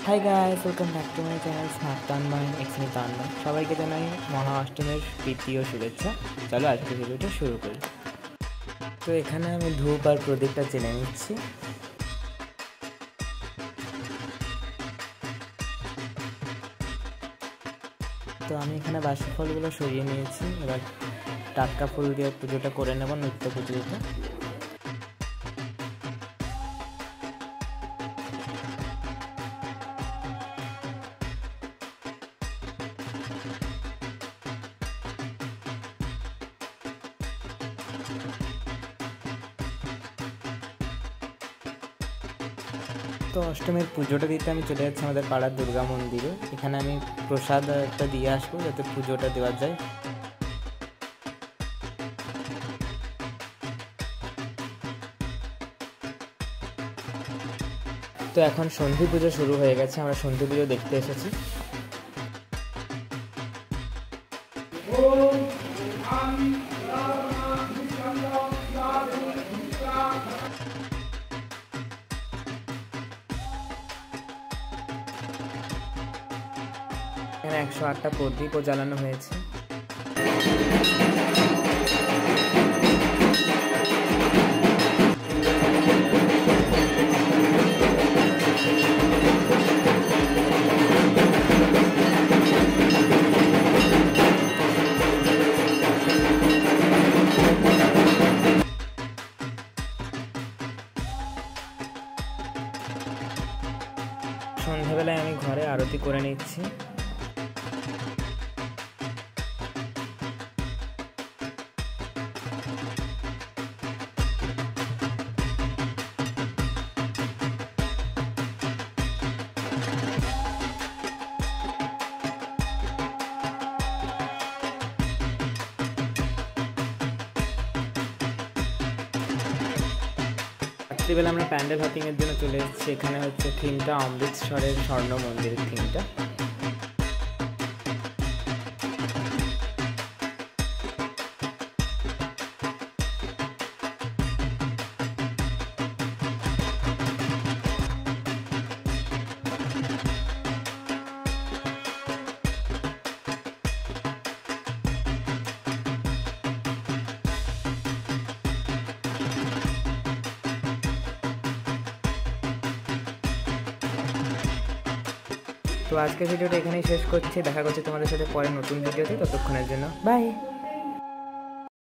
High guys, welcome back to my channel smart Tanbai এক্সমি তানবাই। সবাইকে জানাই মহা অষ্টমীর প্রীতি ও শুভেচ্ছা। চলো আজকে ভিডিওটা শুরু করি। তো এখানে আমি ধূপ আর প্রদীপটা জেনে নিচ্ছি। তো আমি এখানে বাসি ফলগুলো সরিয়ে নিয়েছি। এবার টাটকা ফুল দিয়ে পুজোটা করে নেব, নিত্য পুজোটা। তো অষ্টমীর পুজোটা দিতে আমি চলে যাচ্ছি আমাদের পাড়ার দুর্গা মন্দিরে। এখানে আমি প্রসাদ একটা দিয়ে আসবো যাতে পুজোটা দেওয়া যায়। তো এখন সন্ধি পুজো শুরু হয়ে গেছে, আমরা সন্ধি পুজো দেখতে এসেছি। এখানে 108টা প্রদীপও জ্বালানো হয়েছে। সন্ধ্যাবেলায় আমি ঘরে আরতি করে নিচ্ছি। রাত্রিবেলা আমরা প্যান্ডেল হপিংয়ের জন্য চলে এসেছি। এখানে হচ্ছে থিমটা অমৃতসরের স্বর্ণ মন্দিরের থিমটা। তো আজকের ভিডিওটা এখানেই শেষ করছি। দেখা করছি তোমাদের সাথে পরে নতুন ভিডিওতে। ততক্ষণের জন্য বাই।